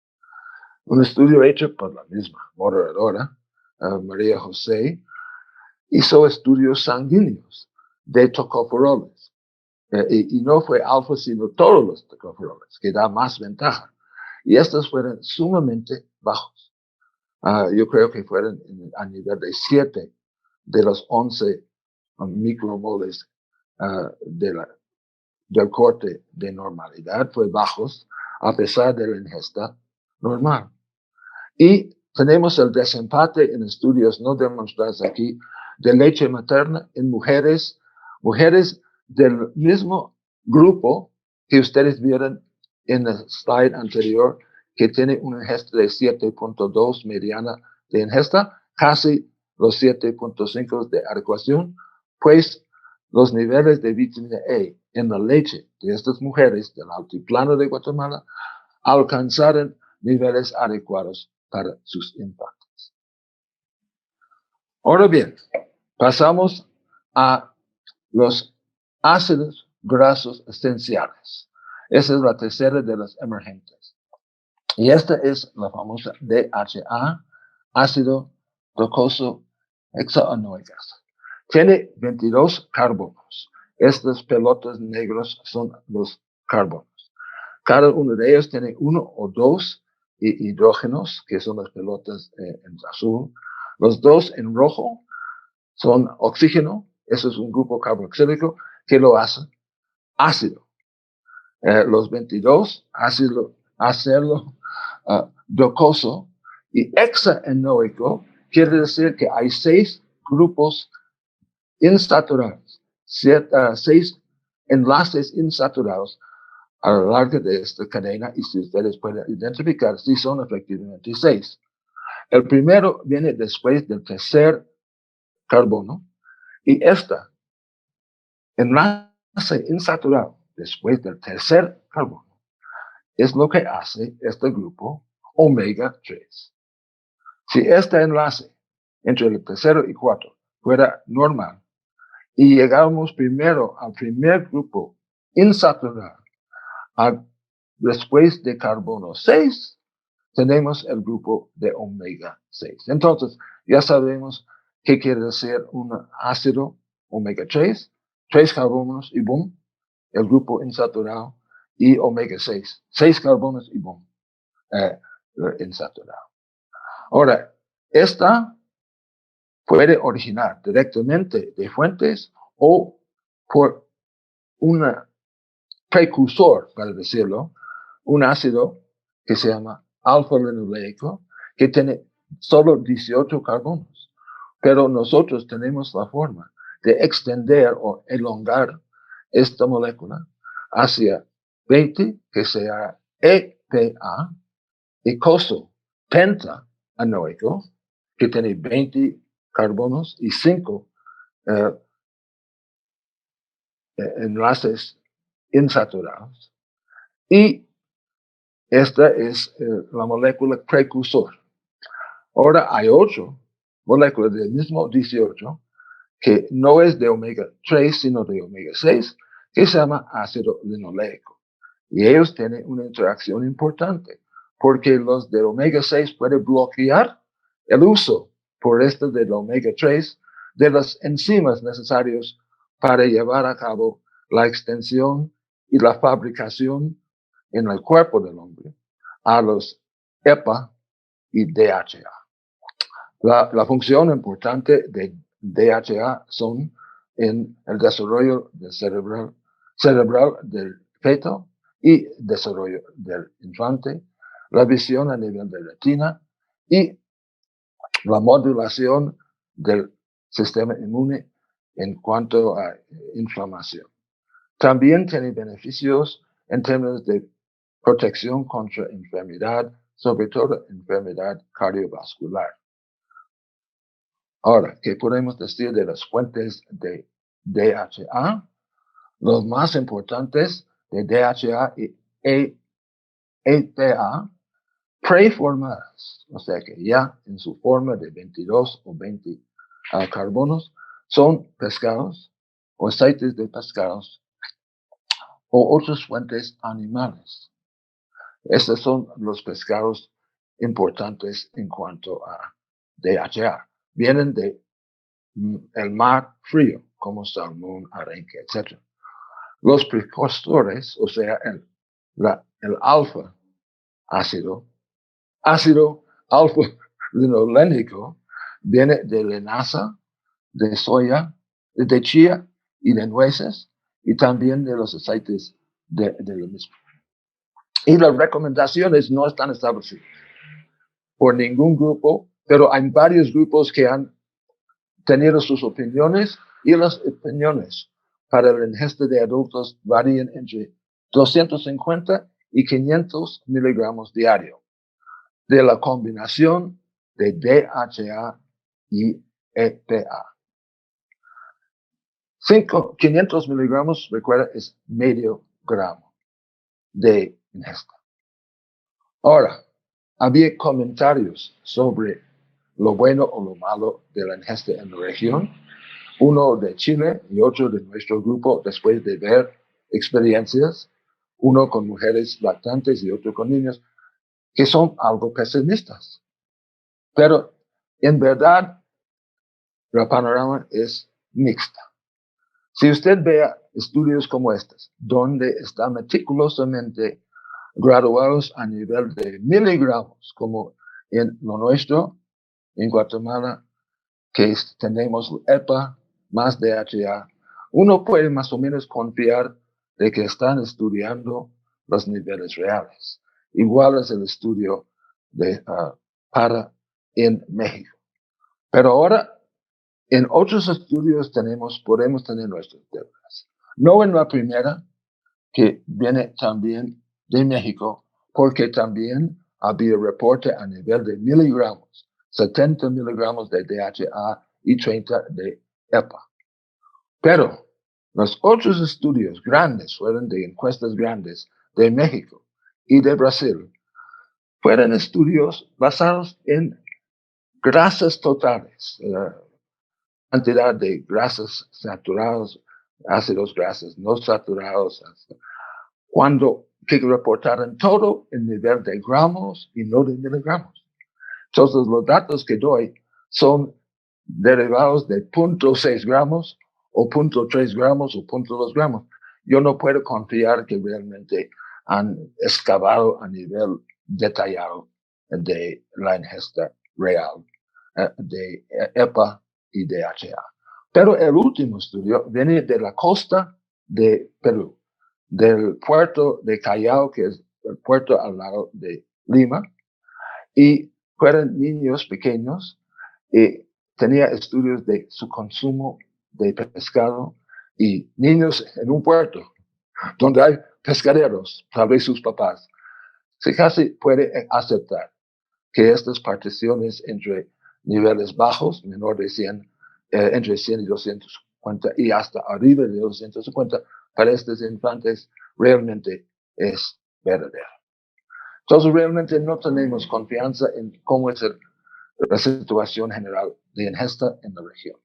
Un estudio hecho por la misma moderadora, María José, hizo estudios sanguíneos de tocopheroles. Y no fue alfa, sino todos los tocopheroles, que da más ventaja. Y estos fueron sumamente bajos. Yo creo que fueron a nivel de 7 de los 11 micromoles del corte de normalidad, fue bajos, a pesar de la ingesta normal. Y tenemos el desempate en estudios no demostrados aquí de leche materna en mujeres del mismo grupo que ustedes vieron en el slide anterior, que tiene una ingesta de 7.2 mediana de ingesta, casi los 7.5 de adecuación, pues los niveles de vitamina E en la leche de estas mujeres del altiplano de Guatemala alcanzaron niveles adecuados para sus infantes. Ahora bien, pasamos a los ácidos grasos esenciales. Esa es la tercera de las emergentes. Y esta es la famosa DHA, ácido docosahexaenoico. Tiene 22 carbonos. Estas pelotas negras son los carbonos. Cada uno de ellos tiene 1 o 2 hidrógenos, que son las pelotas en azul. Los 2 en rojo son oxígeno, eso es un grupo carboxílico que lo hace ácido. Los 22, ácido docoso, y hexaenoico quiere decir que hay 6 grupos insaturados, 6 enlaces insaturados a lo largo de esta cadena, y si ustedes pueden identificar si son efectivamente 6. El primero viene después del tercer carbono, y esta enlace insaturado después del tercer carbono es lo que hace este grupo omega 3. Si este enlace entre el tercero y cuarto fuera normal y llegamos primero al primer grupo insaturado, después de carbono 6, tenemos el grupo de omega 6. Entonces, ya sabemos qué quiere decir un ácido omega 3, 3 carbonos y boom, el grupo insaturado, y omega 6, 6 carbonos y boom, insaturado. Ahora, esta puede originar directamente de fuentes o por un precursor, para decirlo, un ácido que se llama alfa-linoleico, que tiene solo 18 carbonos. Pero nosotros tenemos la forma de extender o elongar esta molécula hacia 20, que sea EPA, y coso pentaanoico, que tiene 20 carbonos y 5 enlaces insaturados. Y esta es la molécula precursor. Ahora hay otra molécula del mismo 18 que no es de omega 3, sino de omega 6, que se llama ácido linoleico. Y ellos tienen una interacción importante, porque los de omega 6 pueden bloquear el uso por este del omega 3 de las enzimas necesarias para llevar a cabo la extensión y la fabricación en el cuerpo del hombre a los EPA y DHA. La función importante de DHA son en el desarrollo cerebral del feto y desarrollo del infante, la visión a nivel de retina y la modulación del sistema inmune en cuanto a inflamación. También tiene beneficios en términos de protección contra enfermedad, sobre todo enfermedad cardiovascular. Ahora, ¿qué podemos decir de las fuentes de DHA? Los más importantes de DHA y EPA preformadas, o sea que ya en su forma de 22 o 20 carbonos, son pescados o aceites de pescados o otras fuentes animales. Estos son los pescados importantes en cuanto a DHA. Vienen de el mar frío, como salmón, arenque, etc. Los precursores, o sea, el alfa ácido alfa-linolénico, viene de linaza, de soya, de chía y de nueces, y también de los aceites de lo mismo. Y las recomendaciones no están establecidas por ningún grupo, pero hay varios grupos que han tenido sus opiniones, y las opiniones para la ingesta de adultos varían entre 250 y 500 miligramos diario de la combinación de DHA y EPA. 500 miligramos, recuerda, es medio gramo de ingesta. Ahora, había comentarios sobre lo bueno o lo malo de la ingesta en la región, uno de Chile y otro de nuestro grupo, después de ver experiencias, uno con mujeres lactantes y otro con niños, que son algo pesimistas. Pero en verdad, el panorama es mixta. Si usted vea estudios como estos, donde están meticulosamente graduados a nivel de miligramos, como en lo nuestro, en Guatemala, que tenemos EPA más DHA, uno puede más o menos confiar de que están estudiando los niveles reales. Igual es el estudio de PARA en México. Pero ahora, en otros estudios podemos tener nuestras dudas. No en la primera, que viene también de México, porque también había reporte a nivel de miligramos, 70 miligramos de DHA y 30 de EPA. Pero los otros estudios grandes, fueron de encuestas grandes de México y de Brasil, fueron estudios basados en grasas totales, cantidad de grasas saturadas, ácidos grasos no saturados, que reportaron todo en nivel de gramos y no de miligramos. Entonces, los datos que doy son derivados de 0.6 gramos o 0.3 gramos o 0.2 gramos. Yo no puedo confiar que realmente han excavado a nivel detallado de la ingesta real de EPA y DHA. Pero el último estudio viene de la costa de Perú, del puerto de Callao, que es el puerto al lado de Lima, y fueron niños pequeños y tenía estudios de su consumo de pescado, y niños en un puerto donde hay pescaderos, tal vez sus papás, se casi puede aceptar que estas particiones entre niveles bajos, menor de 100, entre 100 y 250 y hasta arriba de 250, para estos infantes realmente es verdadero. Entonces realmente no tenemos confianza en cómo es la situación general de ingesta en la región.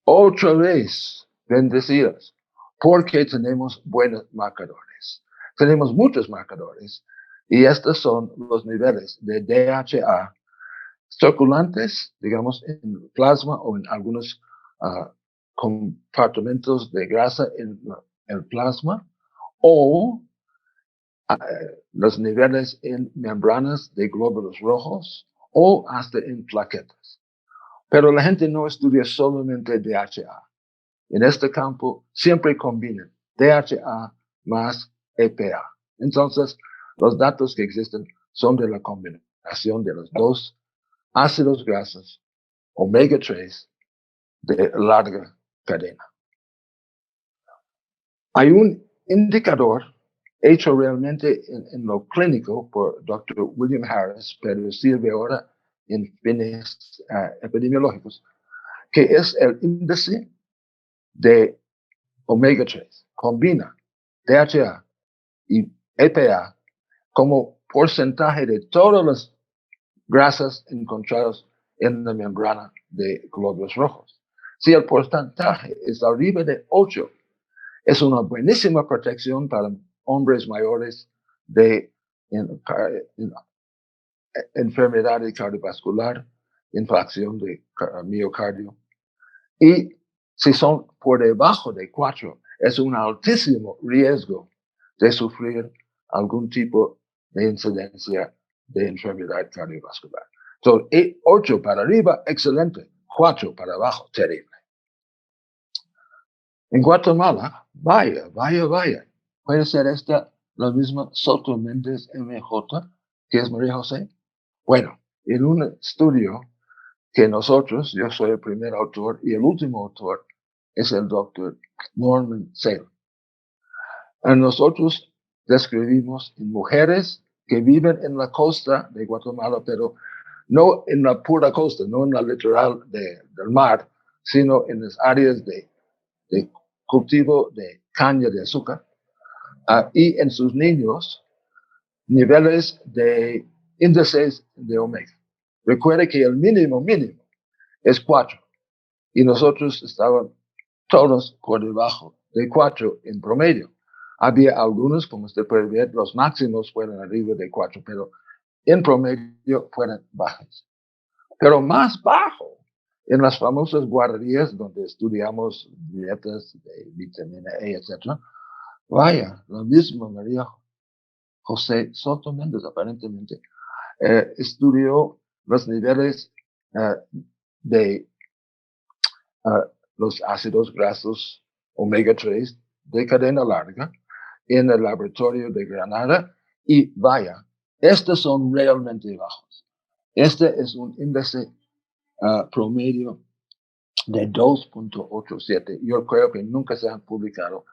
Otra vez, bendecidas, porque tenemos buenos marcadores. Tenemos muchos marcadores, y estos son los niveles de DHA circulantes, digamos, en el plasma o en algunos compartimentos de grasa en el plasma, o los niveles en membranas de glóbulos rojos, o hasta en plaquetas. Pero la gente no estudia solamente DHA. En este campo siempre combinan DHA más EPA. Entonces, los datos que existen son de la combinación de los dos ácidos grasos omega 3 de larga cadena. Hay un indicador hecho realmente en lo clínico por Dr. William Harris, pero sirve ahora en fines epidemiológicos, que es el índice de omega 3. Combina DHA y EPA como porcentaje de todas las grasas encontradas en la membrana de glóbulos rojos. Si el porcentaje es arriba de 8, es una buenísima protección para hombres mayores de enfermedad cardiovascular, infección de miocardio. Y si son por debajo de 4, es un altísimo riesgo de sufrir algún tipo de incidencia de enfermedad cardiovascular. Entonces, 8 para arriba, excelente. 4 para abajo, terrible. En Guatemala, vaya. Puede ser esta la misma Soto Méndez MJ, que es María José. Bueno, en un estudio que nosotros, yo soy el primer autor y el último autor es el doctor Norman Salem. Nosotros describimos en mujeres que viven en la costa de Guatemala, pero no en la pura costa, no en la litoral del mar, sino en las áreas de cultivo de caña de azúcar, y en sus niños niveles de índices de omega. Recuerde que el mínimo es 4 y nosotros estábamos todos por debajo de 4 en promedio. Había algunos, como usted puede ver, los máximos fueron arriba de 4, pero en promedio fueron bajos. Pero más bajo en las famosas guarderías donde estudiamos dietas de vitamina E, etc. Vaya, la misma María José Soto Méndez aparentemente estudió los niveles de los ácidos grasos omega 3 de cadena larga en el laboratorio de Granada y vaya, estos son realmente bajos. Este es un índice promedio de 2.87. Yo creo que nunca se ha publicado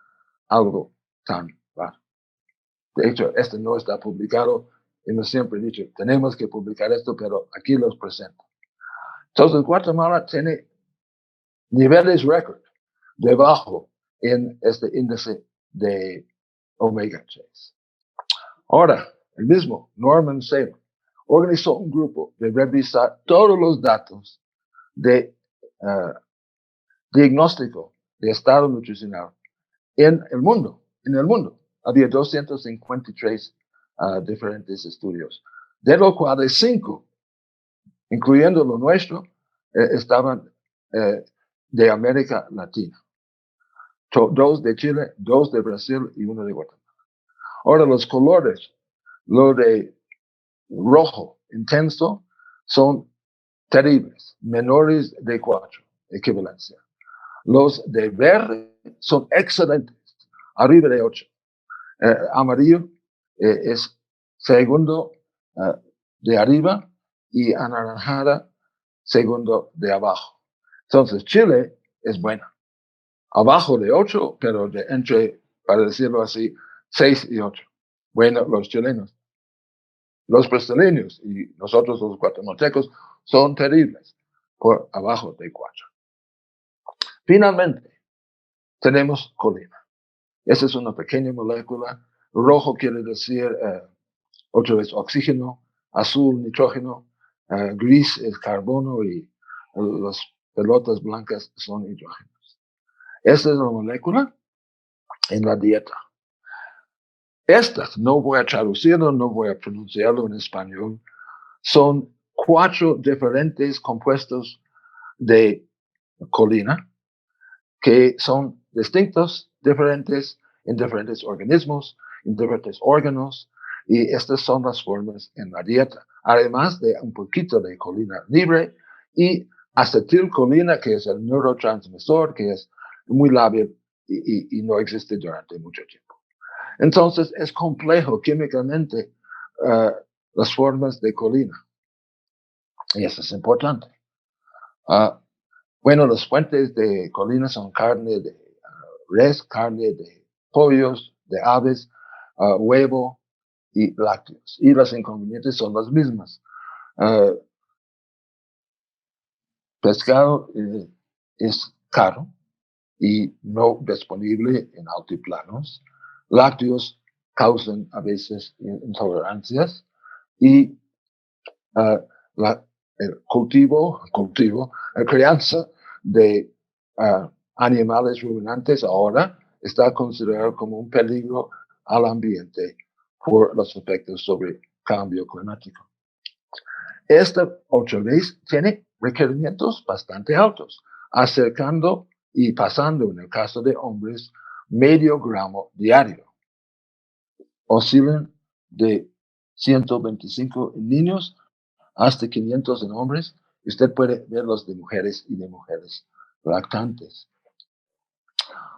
algo tan bajo. De hecho, este no está publicado y yo siempre he dicho, tenemos que publicar esto, pero aquí los presento. Entonces, Guatemala tiene niveles récord debajo en este índice de omega 3. Ahora, el mismo Norman Salem organizó un grupo de revisar todos los datos de diagnóstico de estado nutricional en el mundo. Había 253 diferentes estudios, de los cuales 5, incluyendo lo nuestro, estaban de América Latina. 2 de Chile, 2 de Brasil y 1 de Guatemala. Ahora, los colores, lo de rojo intenso, son terribles, menores de 4, equivalencia. Los de verde son excelentes, arriba de 8. Amarillo es segundo de arriba y anaranjada segundo de abajo. Entonces, Chile es buena. Abajo de 8, pero de entre, para decirlo así, 6 y 8. Bueno, los chilenos. Los brasileños y nosotros los guatemaltecos son terribles, por abajo de 4. Finalmente, tenemos colina. Esa es una pequeña molécula. Rojo quiere decir, otra vez, oxígeno, azul, nitrógeno, gris es carbono y las pelotas blancas son hidrógenos. Esta es una molécula en la dieta. Estas, no voy a traducirlo, no voy a pronunciarlo en español, son 4 diferentes compuestos de colina que son distintos, diferentes en diferentes organismos, en diferentes órganos, y estas son las formas en la dieta. Además de un poquito de colina libre y acetilcolina, que es el neurotransmisor, que es muy lábil y no existe durante mucho tiempo. Entonces, es complejo químicamente las formas de colina. Y eso es importante. Bueno, las fuentes de colina son carne de res, carne de pollos, de aves, huevo y lácteos. Y las inconvenientes son las mismas. Pescado es caro y no disponible en altiplanos. Lácteos causan a veces intolerancias y el la crianza de animales ruminantes ahora está considerado como un peligro al ambiente por los efectos sobre cambio climático. Esta otra vez tiene requerimientos bastante altos, acercando y pasando en el caso de hombres medio gramo diario. Oscilan de 125 en niños hasta 500 en hombres. Y usted puede verlos de mujeres y de mujeres lactantes.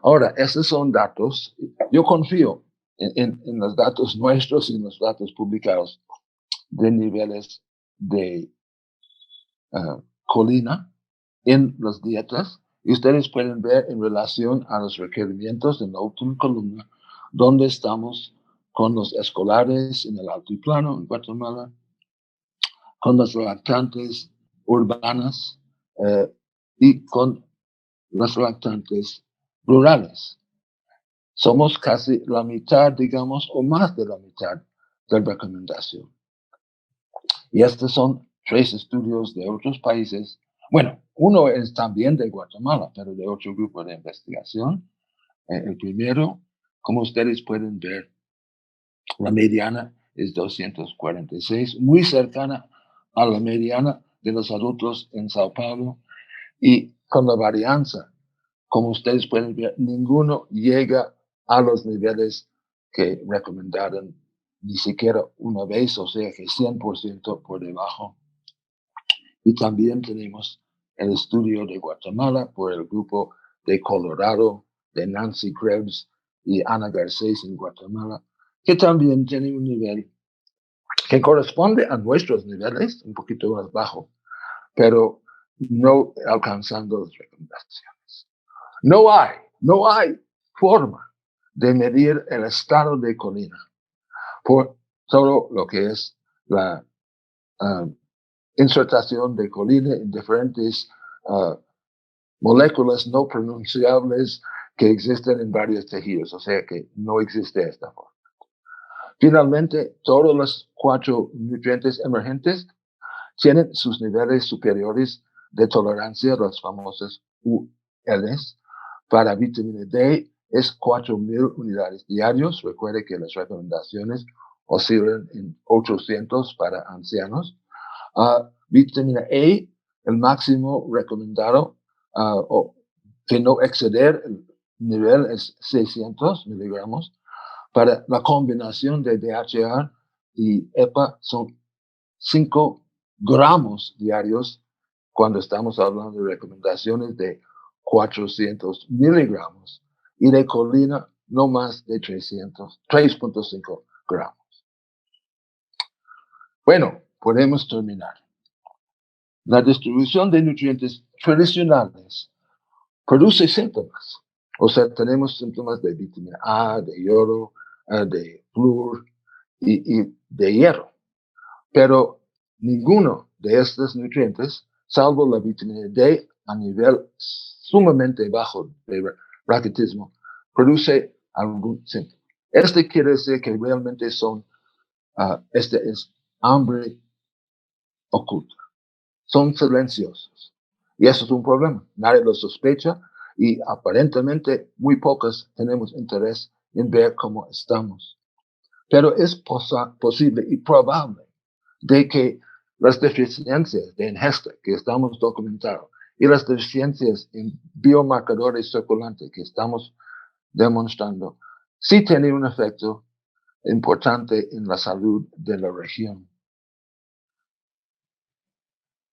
Ahora, estos son datos. Yo confío en los datos nuestros y en los datos publicados de niveles de colina en las dietas. Y ustedes pueden ver en relación a los requerimientos en la última columna, donde estamos con los escolares en el altiplano, en Guatemala, con las lactantes urbanas y con las lactantes rurales. Somos casi la mitad, digamos, o más de la mitad de la recomendación. Y estos son 3 estudios de otros países. Bueno, uno es también de Guatemala, pero de otro grupo de investigación. El primero, como ustedes pueden ver, la mediana es 246, muy cercana a la mediana de los adultos en Sao Paulo. Y con la varianza, como ustedes pueden ver, ninguno llega a los niveles que recomendaron ni siquiera una vez, o sea que 100% por debajo. Y también tenemos el estudio de Guatemala por el grupo de Colorado, de Nancy Krebs y Ana Garcés en Guatemala, que también tiene un nivel que corresponde a nuestros niveles, un poquito más bajo, pero no alcanzando las recomendaciones. No hay forma de medir el estado de colina por todo lo que es la insertación de colina en diferentes moléculas no pronunciables que existen en varios tejidos, o sea que no existe esta forma. Finalmente, todos los 4 nutrientes emergentes tienen sus niveles superiores de tolerancia, los famosos ULs. Para vitamina D es 4,000 unidades diarios. Recuerde que las recomendaciones oscilan en 800 para ancianos. Vitamina E, el máximo recomendado o que no exceder el nivel es 600 miligramos. Para la combinación de DHA y EPA son 5 gramos diarios cuando estamos hablando de recomendaciones de 400 miligramos y de colina no más de 3.5 gramos. Bueno, podemos terminar. La distribución de nutrientes tradicionales produce síntomas. O sea, tenemos síntomas de vitamina A, de yodo, de flúor y de hierro. Pero ninguno de estos nutrientes, salvo la vitamina D a nivel sumamente bajo de raquitismo, produce algún síntoma. Este quiere decir que realmente son, este es hambre oculta. Son silenciosos. Y eso es un problema. Nadie lo sospecha y aparentemente muy pocos tenemos interés en ver cómo estamos. Pero es posible y probable de que las deficiencias de ingesta que estamos documentando y las deficiencias en biomarcadores circulantes que estamos demostrando sí tienen un efecto importante en la salud de la región.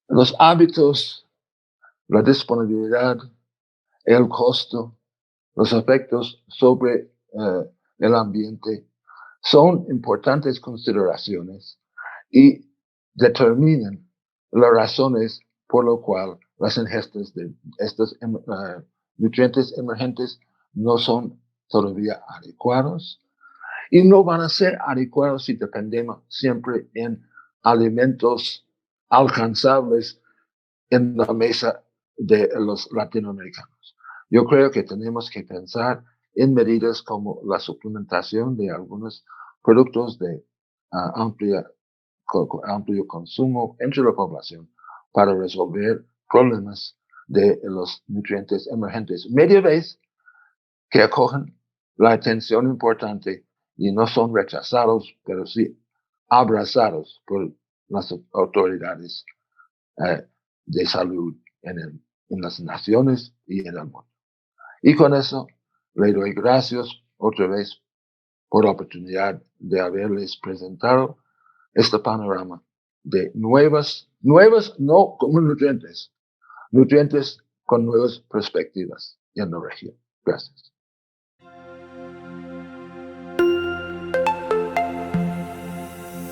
Los hábitos, la disponibilidad, el costo, los efectos sobre el ambiente son importantes consideraciones y determinan las razones por lo cual las ingestas de estos nutrientes emergentes no son todavía adecuados y no van a ser adecuados si dependemos siempre en alimentos alcanzables en la mesa de los latinoamericanos. Yo creo que tenemos que pensar en medidas como la suplementación de algunos productos de amplio consumo entre la población para resolver problemas de los nutrientes emergentes. Media vez que acogen la atención importante y no son rechazados, pero sí abrazados por las autoridades de salud en las naciones y en el mundo. Y con eso le doy gracias otra vez por la oportunidad de haberles presentado este panorama de nuevas no como nutrientes con nuevas perspectivas en la región. Gracias.